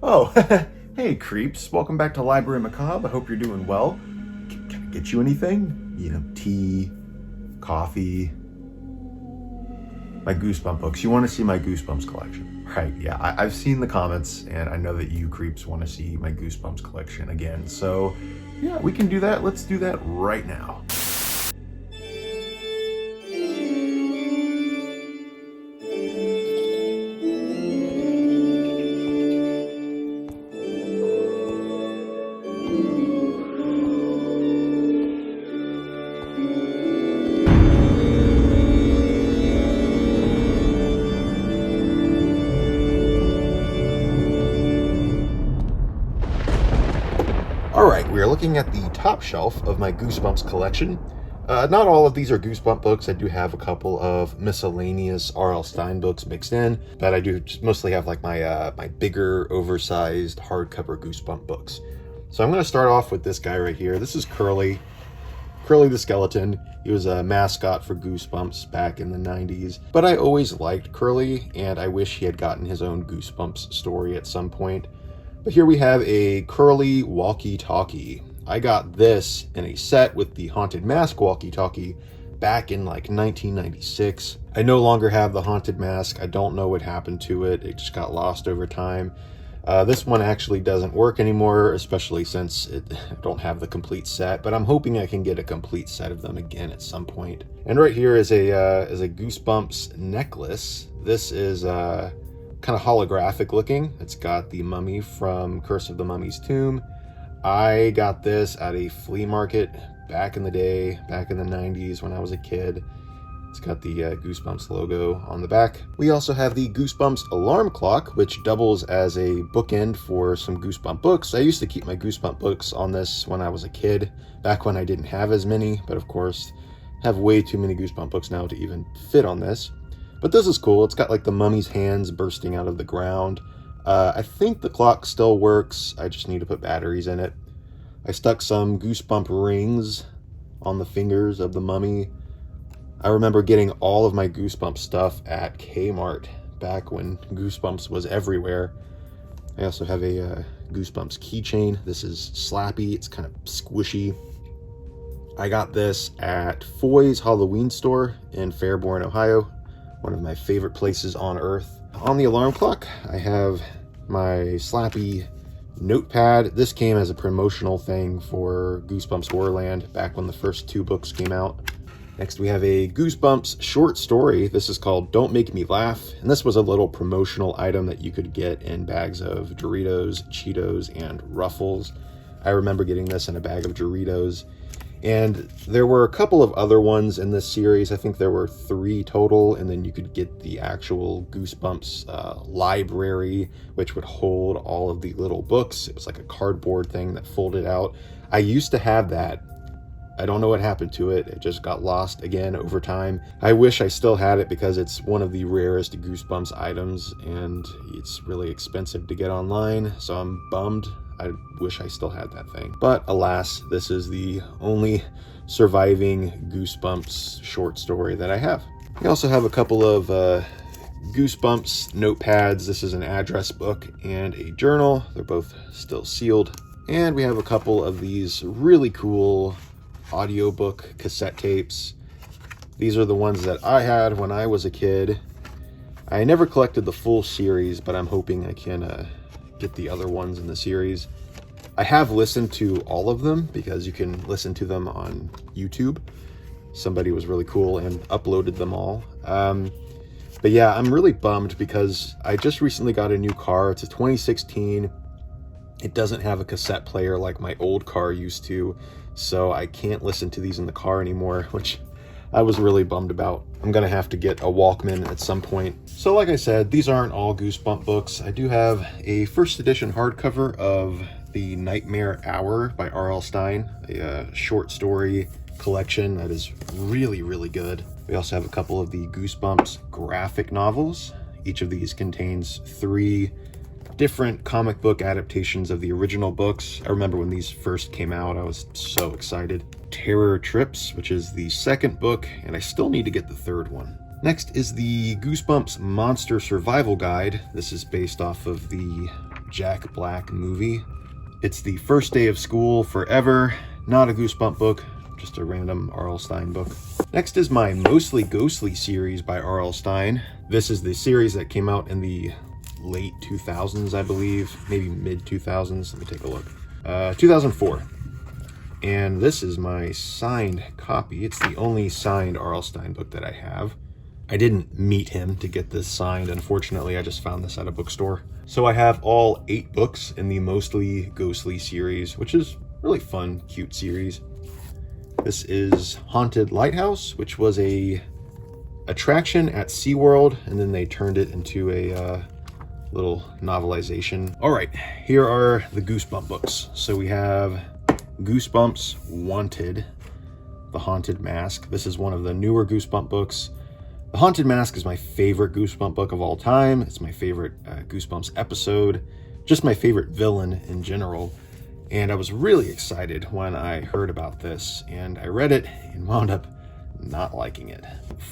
Oh, hey creeps. Welcome back to Library Macabre. I hope you're doing well. Can I get you anything? You know, tea, coffee, my Goosebumps books. You want to see my Goosebumps collection? Right, yeah. I've seen the comments, and I know that you creeps want to see my Goosebumps collection again. So, yeah, we can do that. Let's do that right now. Alright, we are looking at the top shelf of my Goosebumps collection. Not all of these are Goosebumps books. I do have a couple of miscellaneous R.L. Stine books mixed in, but I do just mostly have like my bigger, oversized hardcover Goosebumps books. So I'm going to start off with this guy right here. This is Curly the Skeleton. He was a mascot for Goosebumps back in the 90s, but I always liked Curly, and I wish he had gotten his own Goosebumps story at some point. But here we have a Curly walkie-talkie. I got this in a set with the Haunted Mask walkie-talkie back in like 1996. I no longer have the Haunted Mask. I don't know what happened to it. It just got lost over time. This one actually doesn't work anymore, especially since I don't have the complete set, but I'm hoping I can get a complete set of them again at some point. And right here is a Goosebumps necklace. This is kind of holographic looking. It's got the mummy from Curse of the Mummy's Tomb. I got this at a flea market back in the day, back in the 90s when I was a kid. It's got the Goosebumps logo on the back. We also have the Goosebumps alarm clock, which doubles as a bookend for some Goosebumps books. I used to keep my Goosebumps books on this when I was a kid, back when I didn't have as many, but of course, have way too many Goosebumps books now to even fit on this. But this is cool. It's got like the mummy's hands bursting out of the ground. I think the clock still works. I just need to put batteries in it. I stuck some Goosebump rings on the fingers of the mummy. I remember getting all of my Goosebumps stuff at Kmart back when Goosebumps was everywhere. I also have a Goosebumps keychain. This is Slappy. It's kind of squishy. I got this at Foy's Halloween store in Fairborn, Ohio. One of my favorite places on earth. On the alarm clock, I have my Slappy notepad. This came as a promotional thing for Goosebumps HorrorLand back when the first 2 books came out. Next, we have a Goosebumps short story. This is called Don't Make Me Laugh, and this was a little promotional item that you could get in bags of Doritos, Cheetos, and Ruffles. I remember getting this in a bag of Doritos. And there were a couple of other ones in this series. I think there were 3 total, and then you could get the actual Goosebumps library, which would hold all of the little books. It was like a cardboard thing that folded out. I used to have that. I don't know what happened to it. It just got lost again over time. I wish I still had it because it's one of the rarest Goosebumps items, and it's really expensive to get online, so I'm bummed. I wish I still had that thing. But alas, this is the only surviving Goosebumps short story that I have. I also have a couple of Goosebumps notepads. This is an address book and a journal. They're both still sealed. And we have a couple of these really cool audiobook cassette tapes. These are the ones that I had when I was a kid. I never collected the full series, but I'm hoping I can get the other ones in the series. I have listened to all of them because you can listen to them on YouTube. Somebody was really cool and uploaded them all. But yeah, I'm really bummed because I just recently got a new car. It's a 2016. It doesn't have a cassette player like my old car used to, so I can't listen to these in the car anymore, which I was really bummed about. I'm gonna have to get a Walkman at some point. So like I said, these aren't all Goosebumps books. I do have a first edition hardcover of The Nightmare Hour by R.L. Stine, a short story collection that is really, really good. We also have a couple of the Goosebumps graphic novels. Each of these contains 3 different comic book adaptations of the original books. I remember when these first came out, I was so excited. Terror Trips, which is the second book, and I still need to get the third one. Next is the Goosebumps Monster Survival Guide. This is based off of the Jack Black movie. It's the first day of school forever. Not a Goosebump book, just a random R.L. Stine book. Next is my Mostly Ghostly series by R.L. Stine. This is the series that came out in the late 2000s, I believe, maybe mid 2000s. Let me take a look. 2004. And this is my signed copy. It's the only signed R.L. Stine book that I have. I didn't meet him to get this signed, unfortunately. I just found this at a bookstore. So I have all 8 books in the Mostly Ghostly series, which is really fun, cute series. This is Haunted Lighthouse, which was a attraction at SeaWorld, and then they turned it into a little novelization. All right, here are the Goosebump books. So we have Goosebumps Wanted, The Haunted Mask. This is one of the newer Goosebump books. The Haunted Mask is my favorite Goosebump book of all time. It's my favorite Goosebumps episode, just my favorite villain in general. And I was really excited when I heard about this, and I read it and wound up not liking it.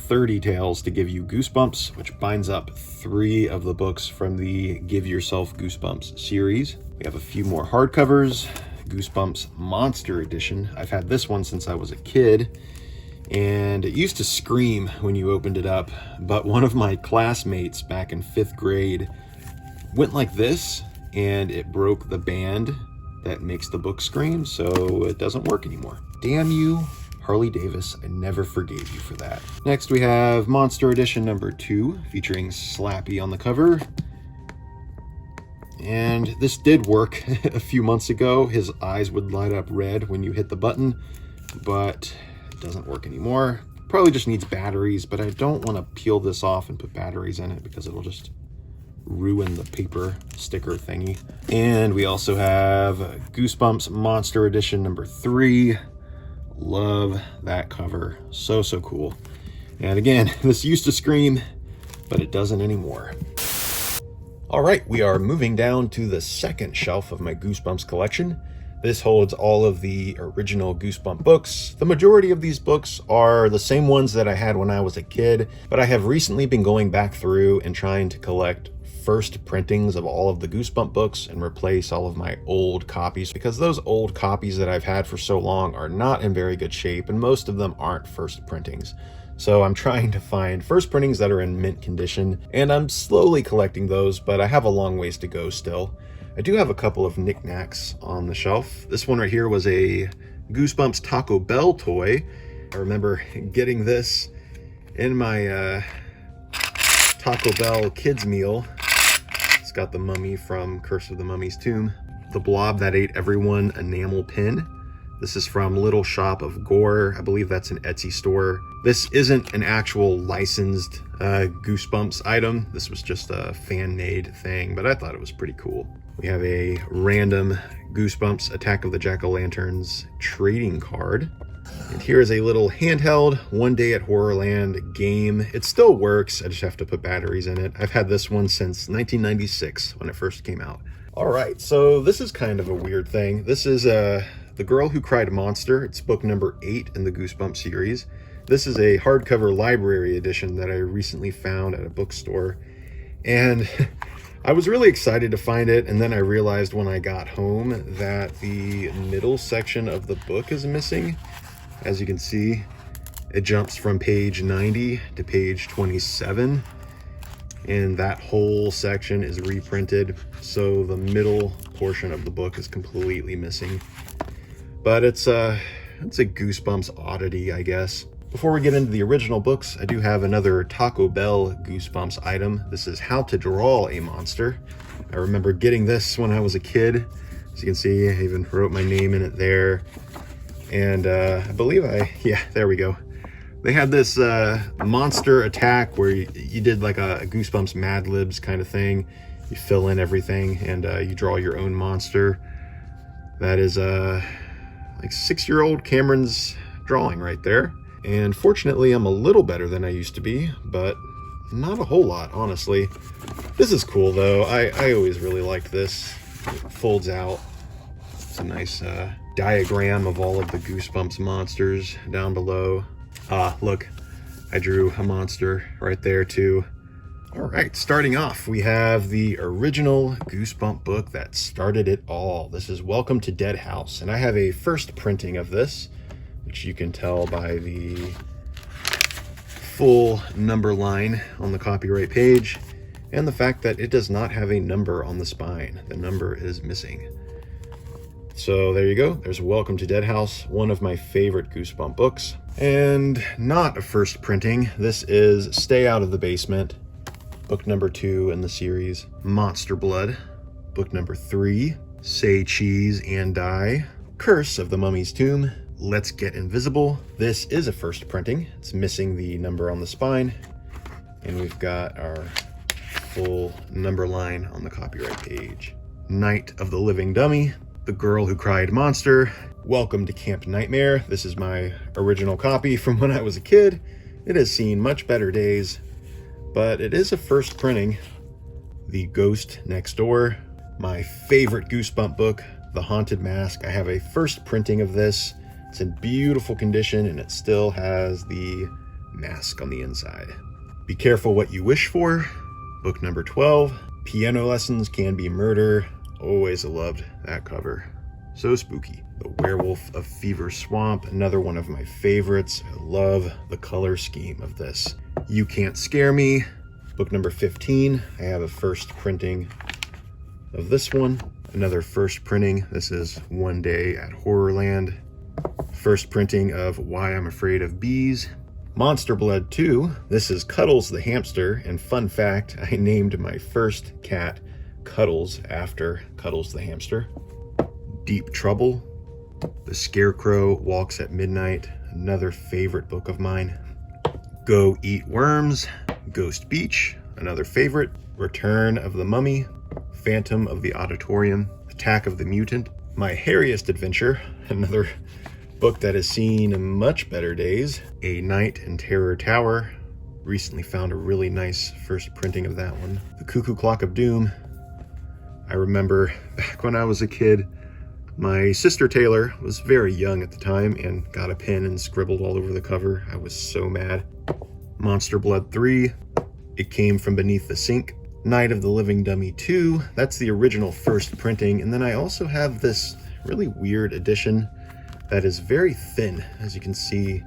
30 Tales to Give You Goosebumps, which binds up 3 of the books from the Give Yourself Goosebumps series. We have a few more hardcovers. Goosebumps Monster Edition. I've had this one since I was a kid, and it used to scream when you opened it up, but one of my classmates back in 5th grade went like this, and it broke the band that makes the book scream, so it doesn't work anymore. Damn you, Harley Davis, I never forgave you for that. Next we have Monster Edition number 2, featuring Slappy on the cover. And this did work a few months ago. His eyes would light up red when you hit the button, but it doesn't work anymore. Probably just needs batteries, but I don't want to peel this off and put batteries in it because it'll just ruin the paper sticker thingy. And we also have Goosebumps Monster Edition number 3. Love that cover. So cool. And again, this used to scream, but it doesn't anymore. All right, we are moving down to the second shelf of my Goosebumps collection. This holds all of the original Goosebump books. The majority of these books are the same ones that I had when I was a kid, but I have recently been going back through and trying to collect first printings of all of the Goosebump books and replace all of my old copies, because those old copies that I've had for so long are not in very good shape, and most of them aren't first printings. So I'm trying to find first printings that are in mint condition, and I'm slowly collecting those, but I have a long ways to go still. I do have a couple of knickknacks on the shelf. This one right here was a Goosebumps Taco Bell toy. I remember getting this in my Taco Bell kids meal. It's got the mummy from Curse of the Mummy's Tomb. The blob that ate everyone enamel pin. This is from Little Shop of Gore. I believe that's an Etsy store. This isn't an actual licensed Goosebumps item. This was just a fan-made thing, but I thought it was pretty cool. We have a random Goosebumps Attack of the Jack-o'-lanterns trading card. And here is a little handheld One Day at Horrorland game. It still works, I just have to put batteries in it. I've had this one since 1996 when it first came out. All right, so this is kind of a weird thing. This is The Girl Who Cried Monster. It's book number 8 in the Goosebumps series. This is a hardcover library edition that I recently found at a bookstore. And I was really excited to find it, and then I realized when I got home that the middle section of the book is missing. As you can see, it jumps from page 90 to page 27, and that whole section is reprinted, so the middle portion of the book is completely missing. But it's a Goosebumps oddity, I guess. Before we get into the original books, I do have another Taco Bell Goosebumps item. This is How to Draw a Monster. I remember getting this when I was a kid. As you can see, I even wrote my name in it there. And I believe yeah, there we go. They had this monster attack where you did like a Goosebumps Mad Libs kind of thing. You fill in everything and you draw your own monster. That is like 6-year-old Cameron's drawing right there. And fortunately, I'm a little better than I used to be, but not a whole lot, honestly. This is cool, though. I always really liked this. It folds out. It's a nice diagram of all of the Goosebumps monsters down below. Look, I drew a monster right there too. All right, starting off, we have the original Goosebump book that started it all. This is Welcome to Dead House, and I have a first printing of this, which you can tell by the full number line on the copyright page, and the fact that it does not have a number on the spine. The number is missing. So there you go. There's Welcome to Dead House, one of my favorite Goosebump books. And not a first printing. This is Stay Out of the Basement, book number 2 in the series. Monster Blood, book number 3. Say Cheese and Die. Curse of the Mummy's Tomb. Let's Get Invisible. This is a first printing. It's missing the number on the spine. And we've got our full number line on the copyright page. Night of the Living Dummy. The Girl Who Cried Monster. Welcome to Camp Nightmare. This is my original copy from when I was a kid. It has seen much better days, but it is a first printing. The Ghost Next Door. My favorite Goosebump book, The Haunted Mask. I have a first printing of this. It's in beautiful condition and it still has the mask on the inside. Be Careful What You Wish For, book number 12. Piano Lessons Can Be Murder. Always loved that cover. So spooky. The Werewolf of Fever Swamp, another one of my favorites. I love the color scheme of this. You Can't Scare Me, book number 15. I have a first printing of this one. Another first printing. This is One Day at Horrorland. First printing of Why I'm Afraid of Bees. Monster Blood 2. This is Cuddles the Hamster, and fun fact, I named my first cat Cuddles after Cuddles the Hamster. Deep Trouble. The Scarecrow Walks at Midnight, another favorite book of mine. Go Eat Worms. Ghost Beach, another favorite. Return of the Mummy. Phantom of the Auditorium. Attack of the Mutant. My Hairiest Adventure, another book that has seen much better days. A Night in Terror Tower. Recently found a really nice first printing of that one. The Cuckoo Clock of Doom. I remember back when I was a kid, my sister Taylor was very young at the time and got a pen and scribbled all over the cover. I was so mad. Monster Blood 3. It Came From Beneath the Sink. Night of the Living Dummy 2. That's the original first printing. And then I also have this really weird edition that is very thin, as you can see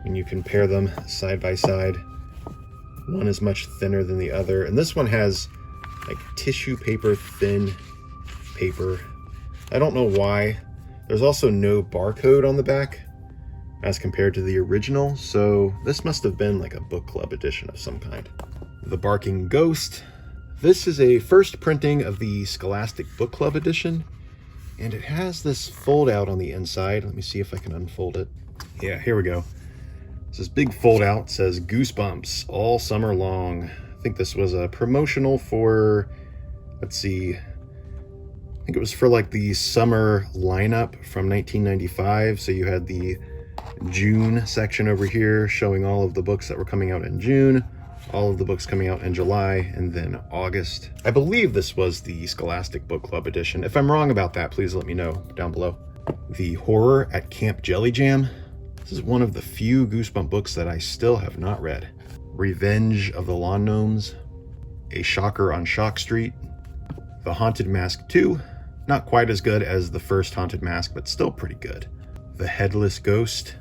when you compare them side by side. One is much thinner than the other, and this one has like tissue paper thin paper. I don't know why. There's also no barcode on the back as compared to the original, so this must have been like a book club edition of some kind. The Barking Ghost. This is a first printing of the Scholastic Book Club edition, and it has this fold out on the inside. Let me see if I can unfold it. Yeah, here we go. It's this big fold out. It says Goosebumps all summer long. I think this was a promotional for, let's see, I think it was for like the summer lineup from 1995. So you had the June section over here showing all of the books that were coming out in June, all of the books coming out in July, and then August. I believe this was the Scholastic Book Club edition. If I'm wrong about that, please let me know down below. The Horror at Camp Jelly Jam. This is one of the few Goosebump books that I still have not read. Revenge of the Lawn Gnomes. A Shocker on Shock Street. The Haunted Mask 2. Not quite as good as the first Haunted Mask, but still pretty good. The Headless Ghost.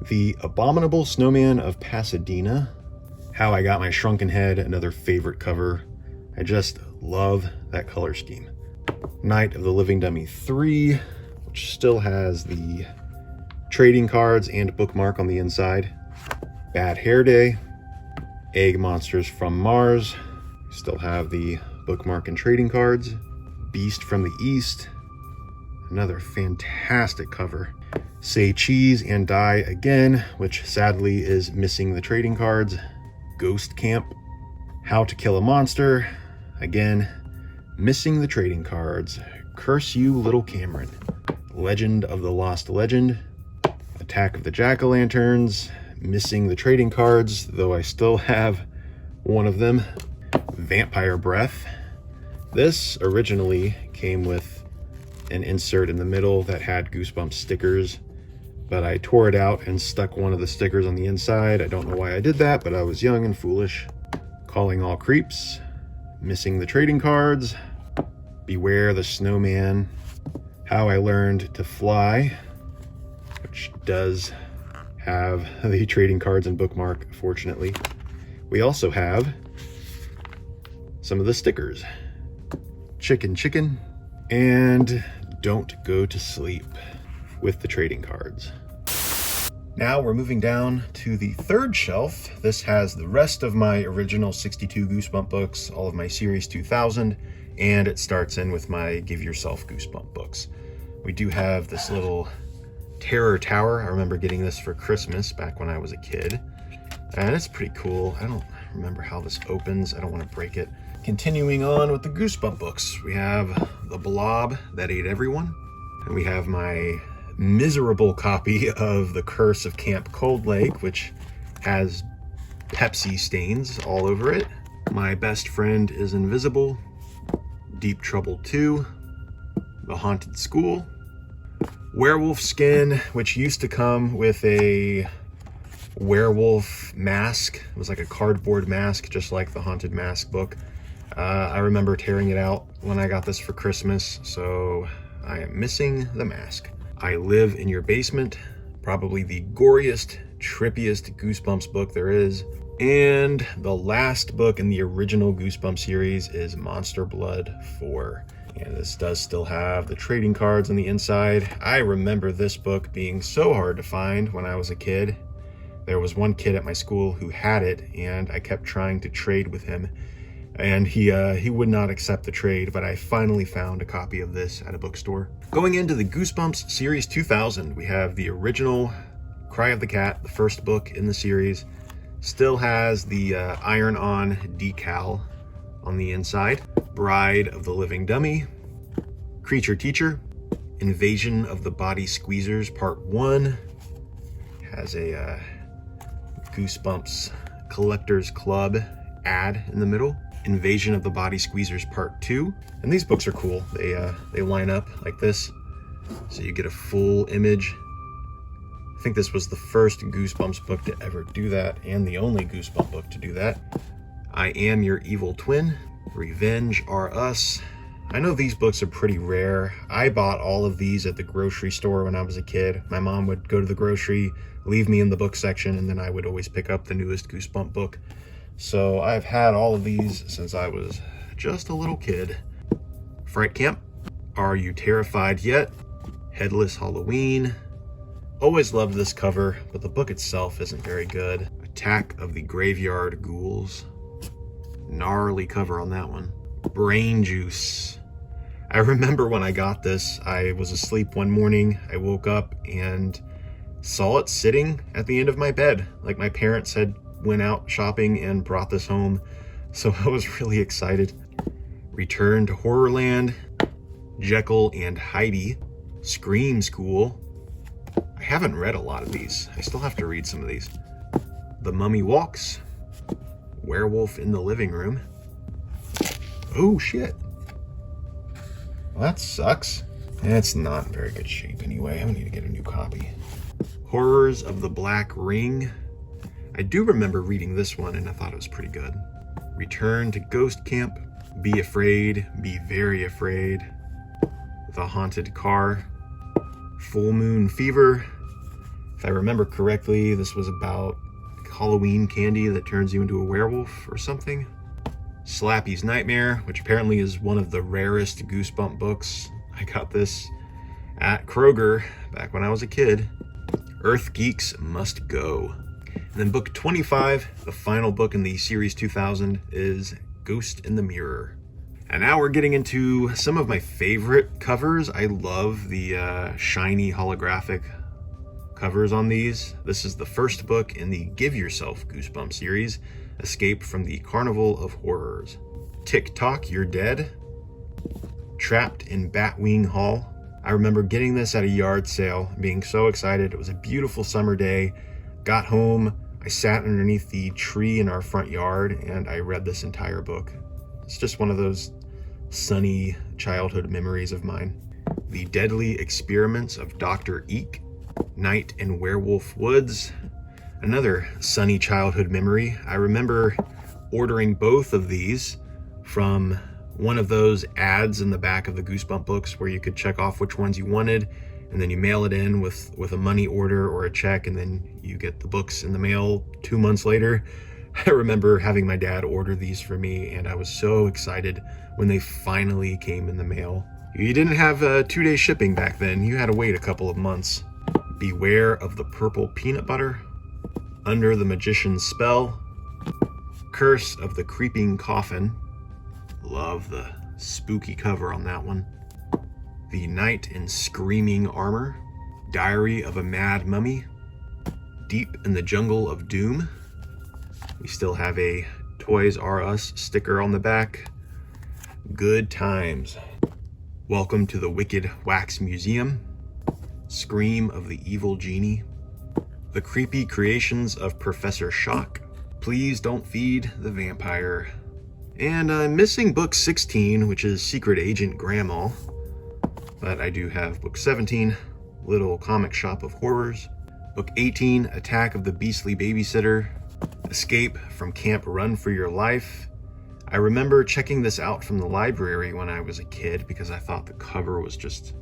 The Abominable Snowman of Pasadena. How I Got My Shrunken Head, another favorite cover. I just love that color scheme. Night of the Living Dummy 3, which still has the trading cards and bookmark on the inside. Bad Hair Day. Egg Monsters from Mars. Still have the bookmark and trading cards. Beast from the East. Another fantastic cover. Say Cheese and Die again, which sadly is missing the trading cards. Ghost Camp. How to Kill a Monster. Again, missing the trading cards. Curse You, Little Cameron. Legend of the Lost Legend. Attack of the Jack-o'-lanterns. Missing the trading cards, though I still have one of them. Vampire Breath. This originally came with an insert in the middle that had Goosebumps stickers. but I tore it out and stuck one of the stickers on the inside. I don't know why I did that, but I was young and foolish. Calling All Creeps, Missing the Trading Cards, Beware the Snowman, How I Learned to Fly, which does have the trading cards and bookmark, fortunately. We also have some of the stickers. Chicken Chicken and Don't Go to Sleep with the trading cards. Now we're moving down to the third shelf. This has the rest of my original 62 Goosebump books, all of my Series 2000, and it starts in with my Give Yourself Goosebump books. We do have this little Terror Tower. I remember getting this for Christmas back when I was a kid, and it's pretty cool. I don't remember how this opens. I don't want to break it. Continuing on with the Goosebump books, we have The Blob That Ate Everyone, and we have my miserable copy of The Curse of Camp Cold Lake, which has Pepsi stains all over it. My Best Friend is Invisible, Deep Trouble 2, The Haunted School, Werewolf Skin, which used to come with a werewolf mask. It was like a cardboard mask, just like the Haunted Mask book. I remember tearing it out when I got this for Christmas, so I am missing the mask. I Live in Your Basement, probably the goriest, trippiest Goosebumps book there is. And the last book in the original Goosebumps series is Monster Blood 4. And this does still have the trading cards on the inside. I remember this book being so hard to find when I was a kid. There was one kid at my school who had it, and I kept trying to trade with him. And he would not accept the trade, but I finally found a copy of this at a bookstore. Going into the Goosebumps Series 2000, we have the original Cry of the Cat, the first book in the series. Still has the iron-on decal on the inside. Bride of the Living Dummy, Creature Teacher, Invasion of the Body Squeezers Part 1. Has a Goosebumps Collectors Club ad in the middle. Invasion of the Body Squeezers Part 2. And these books are cool. They line up like this, so you get a full image. I think this was the first Goosebumps book to ever do that, and the only Goosebump book to do that. I Am Your Evil Twin, Revenge Are Us. I know these books are pretty rare. I bought all of these at the grocery store when I was a kid. My mom would go to the grocery, leave me in the book section, and then I would always pick up the newest Goosebump book. So I've had all of these since I was just a little kid. Fright Camp, Are You Terrified Yet? Headless Halloween. Always loved this cover, but the book itself isn't very good. Attack of the Graveyard Ghouls. Gnarly cover on that one. Brain Juice. I remember when I got this, I was asleep one morning. I woke up and saw it sitting at the end of my bed. Like my parents had went out shopping and brought this home, so I was really excited. Return to Horrorland, Jekyll and Heidi, Scream School. I haven't read a lot of these. I still have to read some of these. The Mummy Walks, Werewolf in the Living Room. Oh shit. Well, that sucks. It's not in very good shape anyway. I need to get a new copy. Horrors of the Black Ring. I do remember reading this one and I thought it was pretty good. Return to Ghost Camp, Be Afraid, Be Very Afraid, The Haunted Car, Full Moon Fever. If I remember correctly, this was about Halloween candy that turns you into a werewolf or something. Slappy's Nightmare, which apparently is one of the rarest Goosebump books. I got this at Kroger back when I was a kid. Earth Geeks Must Go. And then book 25, the final book in the Series 2000, is Ghost in the Mirror. And now we're getting into some of my favorite covers. I love the shiny holographic covers on these. This is the first book in the Give Yourself Goosebumps series, Escape from the Carnival of Horrors. Tick-Tock, You're Dead. Trapped in Batwing Hall. I remember getting this at a yard sale, being so excited. It was a beautiful summer day. Got home, I sat underneath the tree in our front yard, and I read this entire book. It's just one of those sunny childhood memories of mine. The Deadly Experiments of Dr. Eek. Night in Werewolf Woods, another sunny childhood memory. I remember ordering both of these from one of those ads in the back of the Goosebump books where you could check off which ones you wanted, and then you mail it in with a money order or a check, and then you get the books in the mail 2 months later. I remember having my dad order these for me, and I was so excited when they finally came in the mail. You didn't have 2-day shipping back then. You had to wait a couple of months. Beware of the Purple Peanut Butter, Under the Magician's Spell, Curse of the Creeping Coffin. Love the spooky cover on that one. The Knight in Screaming Armor, Diary of a Mad Mummy, Deep in the Jungle of Doom. We still have a Toys R Us sticker on the back. Good Times. Welcome to the Wicked Wax Museum, Scream of the Evil Genie, The Creepy Creations of Professor Shock, Please Don't Feed the Vampire. And I'm missing book 16, which is Secret Agent Grandma. But I do have book 17, Little Comic Shop of Horrors. Book 18, Attack of the Beastly Babysitter. Escape from Camp Run for Your Life. I remember checking this out from the library when I was a kid because I thought the cover was just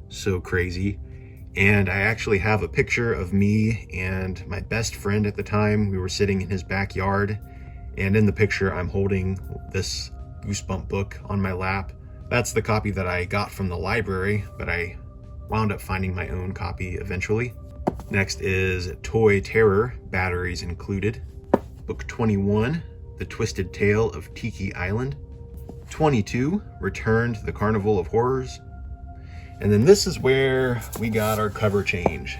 so crazy. And I actually have a picture of me and my best friend at the time. We were sitting in his backyard, and in the picture I'm holding this Goosebump book on my lap. That's the copy that I got from the library, but I wound up finding my own copy eventually. Next is Toy Terror, batteries included. Book 21, The Twisted Tale of Tiki Island. 22, Return to the Carnival of Horrors. And then this is where we got our cover change.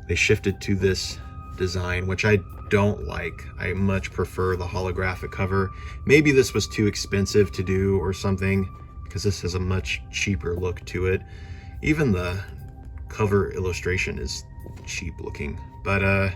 They shifted to this design, which I don't like. I much prefer the holographic cover. Maybe this was too expensive to do or something, because this has a much cheaper look to it. Even the cover illustration is cheap looking. But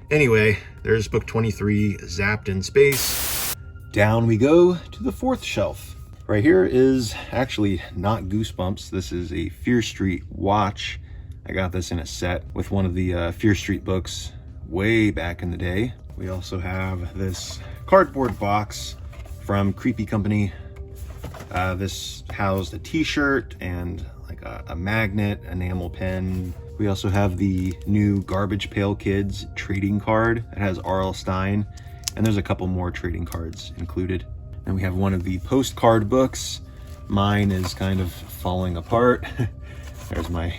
anyway, there's book 23, Zapped in Space. Down we go to the fourth shelf. Right here is actually not Goosebumps. This is a Fear Street watch. I got this in a set with one of the Fear Street books way back in the day. We also have this cardboard box from Creepy Company. This housed a t-shirt and like a magnet, enamel pen. We also have the new Garbage Pail Kids trading card that has R.L. Stine, and there's a couple more trading cards included. And we have one of the postcard books. Mine is kind of falling apart. There's my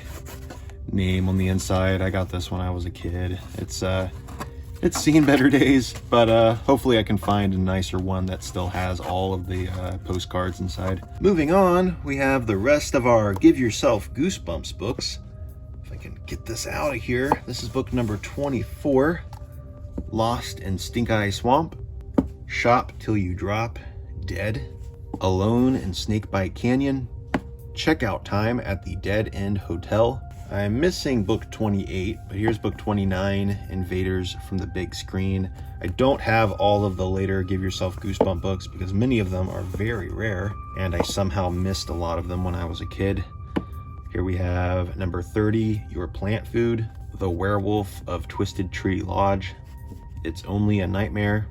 name on the inside. I got this when I was a kid. It's seen better days, but hopefully I can find a nicer one that still has all of the postcards inside. Moving on, we have the rest of our Give Yourself Goosebumps books. If I can get this out of here. This is book number 24, Lost in Stink Eye Swamp, Shop Till You Drop Dead, Alone in Snakebite Canyon, Checkout Time at the Dead End Hotel. I'm missing book 28, but here's book 29, Invaders from the Big Screen. I don't have all of the later Give Yourself Goosebump books because many of them are very rare, and I somehow missed a lot of them when I was a kid. Here we have number 30, Your Plant Food, The Werewolf of Twisted Tree Lodge, It's Only a Nightmare,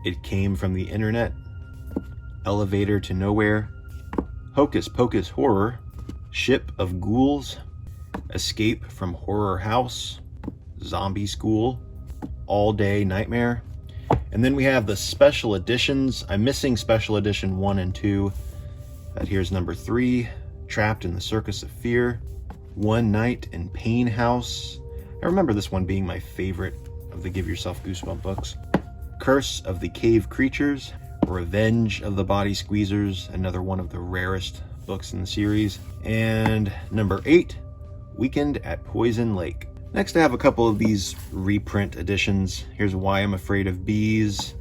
It Came from the Internet, Elevator to Nowhere, Hocus Pocus Horror, Ship of Ghouls, Escape from Horror House, Zombie School, All Day Nightmare. And then we have the special editions. I'm missing special edition 1 and 2. Here's number 3, Trapped in the Circus of Fear, One Night in Pain House. I remember this one being my favorite of the Give Yourself Goosebump books. Curse of the Cave Creatures, Revenge of the Body Squeezers, another one of the rarest books in the series. And number 8, Weekend at Poison Lake. Next, I have a couple of these reprint editions. Here's Why I'm Afraid of Bees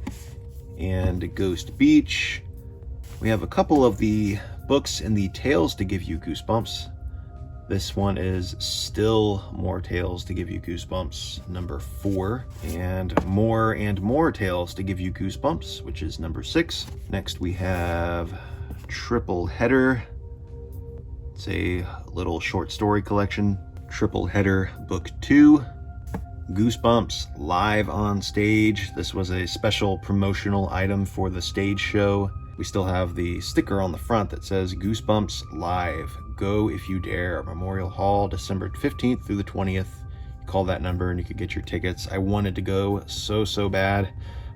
and Ghost Beach. We have a couple of the books in the Tales to Give You Goosebumps. This one is Still More Tales to Give You Goosebumps, number 4, and More Tales to Give You Goosebumps, which is number 6. Next we have Triple Header. It's a little short story collection. triple header book 2, Goosebumps live on stage. This was a special promotional item for the stage show. We still have the sticker on the front that says Goosebumps Live. Go if you dare. Memorial Hall, December 15th through the 20th. Call that number and you could get your tickets. I wanted to go so bad,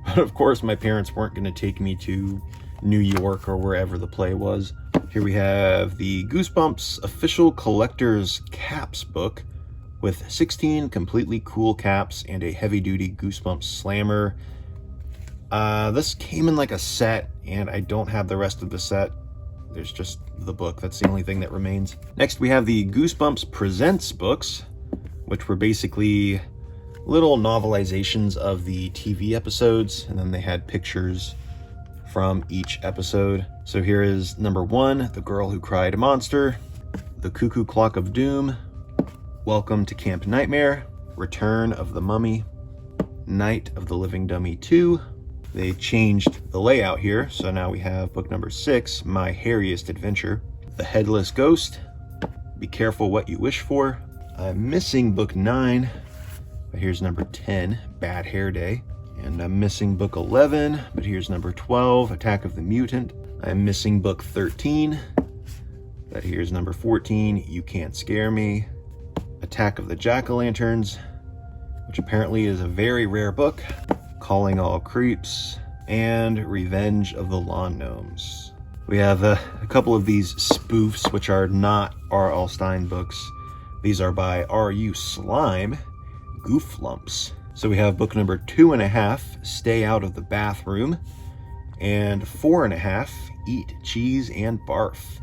but of course my parents weren't going to take me to New York or wherever the play was. Here we have the Goosebumps official collector's caps book with 16 completely cool caps and a heavy-duty Goosebumps slammer. This came in like a set, and I don't have the rest of the set. There's just the book. That's the only thing that remains. Next, we have the Goosebumps Presents books, which were basically little novelizations of the TV episodes, and then they had pictures from each episode. So here is number 1, The Girl Who Cried Monster, The Cuckoo Clock of Doom, Welcome to Camp Nightmare, Return of the Mummy, Night of the Living Dummy 2. They changed the layout here, so now we have book number 6, My Hairiest Adventure, The Headless Ghost, Be Careful What You Wish For. I'm missing book 9, but here's number 10, Bad Hair Day. And I'm missing book 11, but here's number 12, Attack of the Mutant. I'm missing book 13, but here's number 14, You Can't Scare Me. Attack of the Jack-o'-lanterns, which apparently is a very rare book. Calling All Creeps, and Revenge of the Lawn Gnomes. We have a couple of these spoofs, which are not R.L. Stine books. These are by R.U. Slime, Gooflumps. So we have book number 2.5, Stay Out of the Bathroom, and 4.5, Eat Cheese and Barf.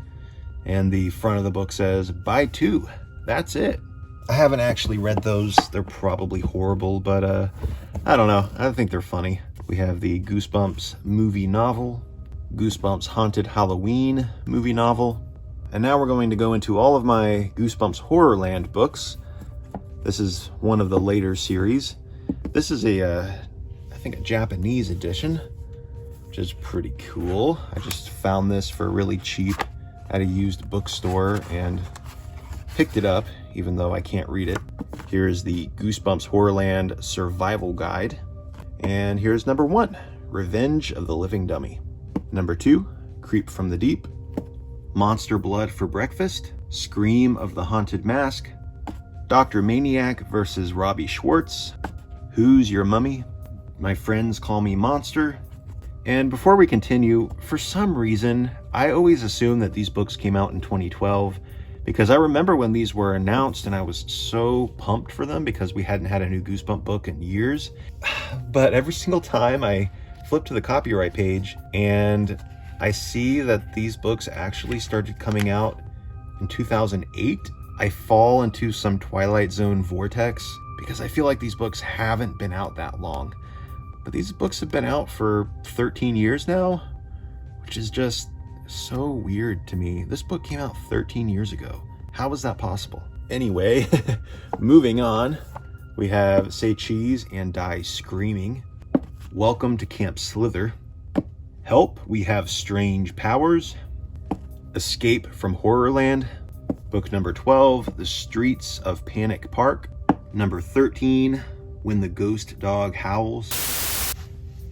And the front of the book says, buy 2. That's it. I haven't actually read those. They're probably horrible, but I don't know. I think they're funny. We have the Goosebumps movie novel, Goosebumps Haunted Halloween movie novel, and now we're going to go into all of my Goosebumps HorrorLand books. This is one of the later series. This is I think a Japanese edition, which is pretty cool. I just found this for really cheap at a used bookstore and picked it up, even though I can't read it. Here is the Goosebumps HorrorLand Survival Guide. And here's number 1, Revenge of the Living Dummy. Number 2, Creep from the Deep, Monster Blood for Breakfast, Scream of the Haunted Mask, Dr. Maniac versus Robbie Schwartz, Who's Your Mummy, My Friends Call Me Monster. And before we continue, for some reason, I always assumed that these books came out in 2012, because I remember when these were announced and I was so pumped for them because we hadn't had a new Goosebump book in years. But every single time I flip to the copyright page and I see that these books actually started coming out in 2008, I fall into some Twilight Zone vortex because I feel like these books haven't been out that long. But these books have been out for 13 years now, which is just so weird to me. This book came out 13 years ago. How was that possible? Anyway, moving on, we have Say Cheese and Die Screaming, Welcome to Camp Slither, Help, We Have Strange Powers, Escape from Horrorland, book number 12, The Streets of Panic Park, number 13, When the Ghost Dog Howls.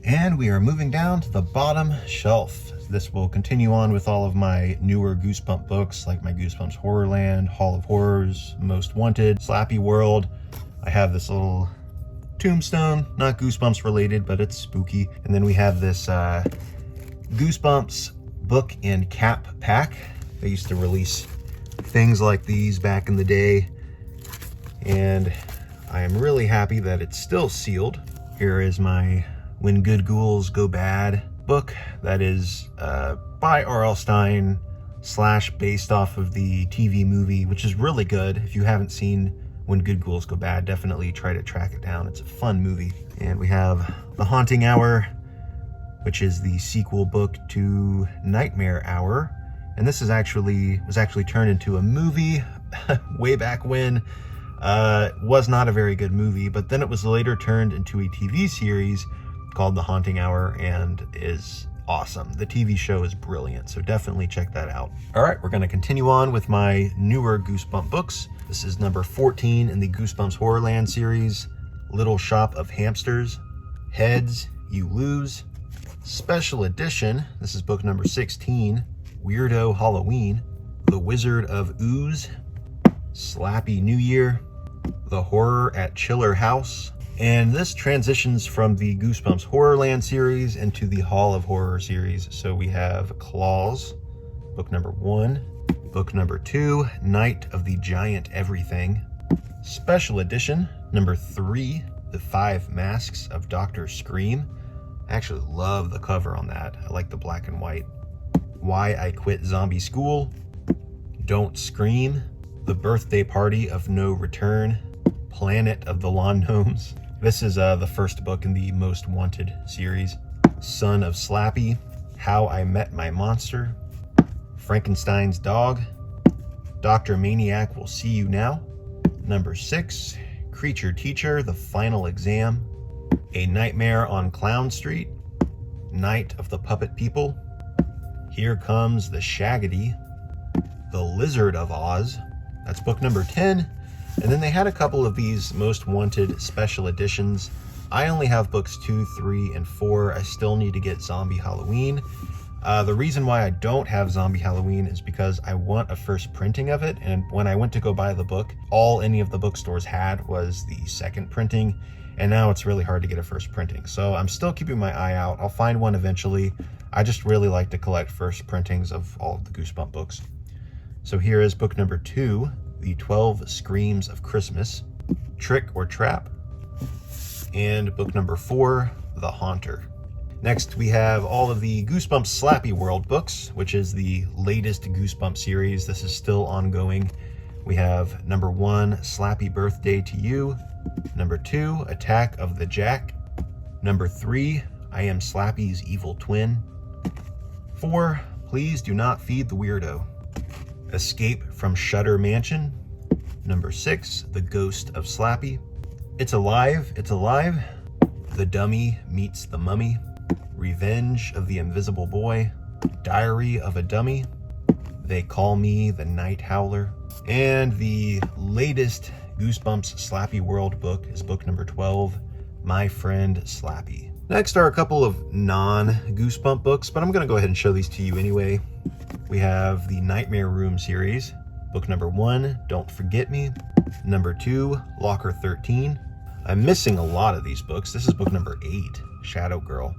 And we are moving down to the bottom shelf. This will continue on with all of my newer Goosebump books, like my Goosebumps HorrorLand, Hall of Horrors, Most Wanted, SlappyWorld. I have this little tombstone, not Goosebumps related, but it's spooky. And then we have this Goosebumps book and cap pack. They used to release things like these back in the day, and I am really happy that it's still sealed. Here is my When Good Ghouls Go Bad book that is by R.L. Stine / based off of the TV movie, which is really good. If you haven't seen When Good Ghouls Go Bad, definitely try to track it down. It's a fun movie. And we have The Haunting Hour, which is the sequel book to Nightmare Hour. And this was actually turned into a movie way back when. Was not a very good movie, but then it was later turned into a TV series called The Haunting Hour and is awesome. The TV show is brilliant, so definitely check that out. All right, we're gonna continue on with my newer Goosebump books. This is number 14 in the Goosebumps HorrorLand series, Little Shop of Hamsters, Heads, You Lose. Special edition, this is book number 16, Weirdo Halloween, The Wizard of Ooze, Slappy New Year, The Horror at Chiller House. And this transitions from the Goosebumps HorrorLand series into the Hall of Horror series. So we have Claws, book number 1, book number 2, Night of the Giant Everything, special edition number 3, The 5 Masks of Dr. Scream. I actually love the cover on that. I like the black and white. Why I Quit Zombie School, Don't Scream, The Birthday Party of No Return, Planet of the Lawn Gnomes. This is the first book in the Most Wanted series. Son of Slappy, How I Met My Monster, Frankenstein's Dog, Dr. Maniac Will See You Now, number 6, Creature Teacher, The Final Exam, A Nightmare on Clown Street, Night of the Puppet People, Here Comes the Shaggedy, The Lizard of Oz. That's book number 10. And then they had a couple of these Most Wanted special editions. I only have books 2, 3, and 4. I still need to get Zombie Halloween. The reason why I don't have Zombie Halloween is because I want a first printing of it. And when I went to go buy the book, all any of the bookstores had was the second printing. And now it's really hard to get a first printing. So I'm still keeping my eye out. I'll find one eventually. I just really like to collect first printings of all of the Goosebump books. So here is book number 2. The 12 Screams of Christmas, Trick or Trap, and book number 4, The Haunter. Next, we have all of the Goosebumps SlappyWorld books, which is the latest Goosebumps series. This is still ongoing. We have number 1, Slappy Birthday to You, number 2, Attack of the Jack, number 3, I Am Slappy's Evil Twin, 4, Please Do Not Feed the Weirdo, Escape from Shutter Mansion, number 6, The Ghost of Slappy, It's Alive, It's Alive, The Dummy Meets the Mummy, Revenge of the Invisible Boy, Diary of a Dummy, They Call Me the Night Howler, and the latest Goosebumps SlappyWorld book is book number 12, My Friend Slappy. Next are a couple of non-Goosebump books, but I'm going to go ahead and show these to you anyway. We have the Nightmare Room series, book number 1, Don't Forget Me, number 2, Locker 13. I'm missing a lot of these books. This is book number 8, Shadow Girl,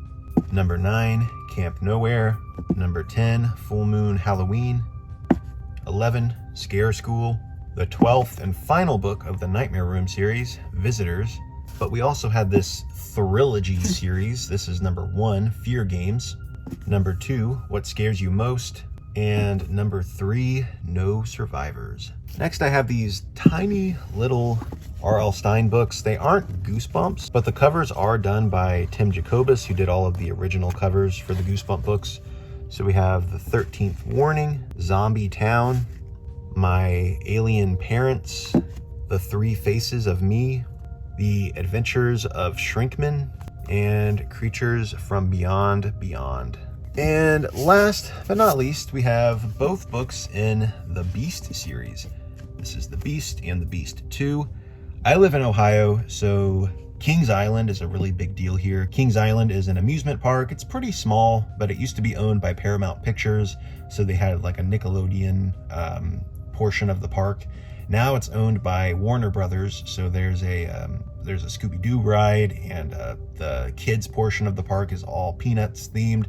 number 9, Camp Nowhere, number 10, Full Moon Halloween, 11, Scare School, the 12th and final book of the Nightmare Room series, Visitors. But we also had this Thrillogy series. This is number 1, Fear Games, number 2, What Scares You Most, and number 3, No Survivors. Next, I have these tiny little R.L. Stine books. They aren't Goosebumps, but the covers are done by Tim Jacobus, who did all of the original covers for the Goosebump books. So we have The 13th Warning, Zombie Town, My Alien Parents, The 3 Faces of Me, The Adventures of Shrinkman, and Creatures from Beyond Beyond. And last but not least, we have both books in the Beast series. This is The Beast and The Beast 2. I live in Ohio, so Kings Island is a really big deal here. Kings Island is an amusement park. It's pretty small, but it used to be owned by Paramount Pictures, so they had like a Nickelodeon portion of the park. Now it's owned by Warner Brothers, so there's a Scooby-Doo ride, and the kids portion of the park is all Peanuts themed.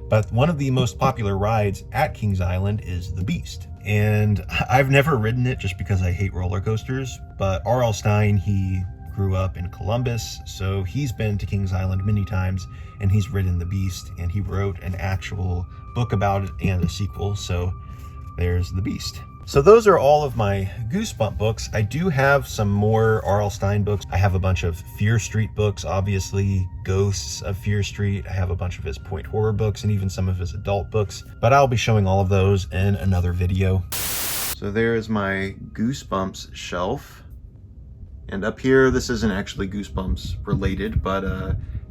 But one of the most popular rides at Kings Island is The Beast. And I've never ridden it just because I hate roller coasters, but R.L. Stine, he grew up in Columbus, so he's been to Kings Island many times, and he's ridden The Beast, and he wrote an actual book about it and a sequel, so there's The Beast. So those are all of my Goosebump books. I do have some more R.L. Stine books. I have a bunch of Fear Street books, obviously, Ghosts of Fear Street. I have a bunch of his point horror books and even some of his adult books, but I'll be showing all of those in another video. So there's my Goosebumps shelf. And up here, this isn't actually Goosebumps related, but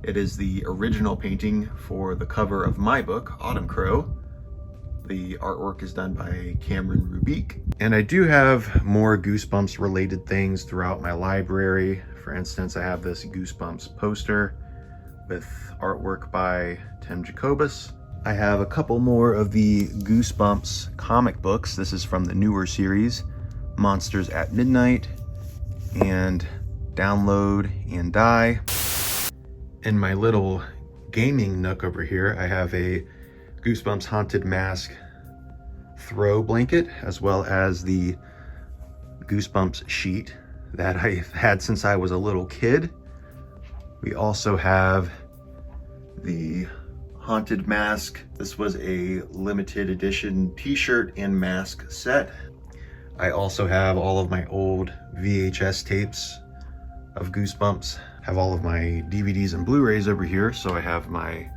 It is the original painting for the cover of my book, Autumn Crow. The artwork is done by Cameron Rubik. And I do have more Goosebumps related things throughout my library. For instance, I have this Goosebumps poster with artwork by Tim Jacobus. I have a couple more of the Goosebumps comic books. This is from the newer series, Monsters at Midnight and Download and Die. In my little gaming nook over here, I have a Goosebumps Haunted Mask throw blanket, as well as the Goosebumps sheet that I've had since I was a little kid. We also have the Haunted Mask. This was a limited edition t-shirt and mask set. I also have all of my old VHS tapes of Goosebumps. Have all of my DVDs and Blu-rays over here, so I have my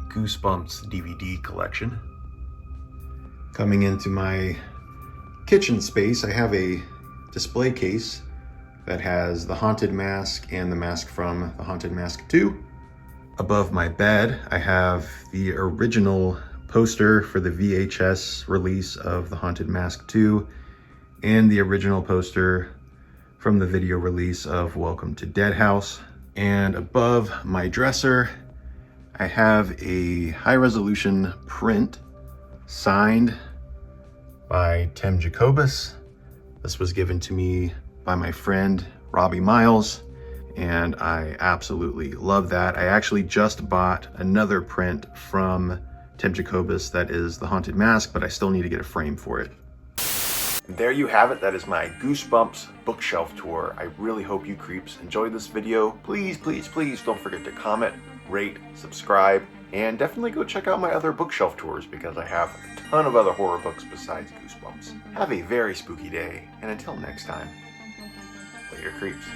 Goosebumps DVD collection. Coming into my kitchen space, I have a display case that has the Haunted Mask and the mask from the Haunted Mask 2. Above my bed, I have the original poster for the VHS release of the Haunted Mask 2 and the original poster from the video release of Welcome to Dead House. And above my dresser, I have a high-resolution print signed by Tim Jacobus. This was given to me by my friend Robbie Miles, and I absolutely love that. I actually just bought another print from Tim Jacobus that is the Haunted Mask, but I still need to get a frame for it. There you have it. That is my Goosebumps bookshelf tour. I really hope you creeps enjoyed this video. Please, please, please don't forget to comment, rate, subscribe, and definitely go check out my other bookshelf tours because I have a ton of other horror books besides Goosebumps. Have a very spooky day, and until next time, later creeps.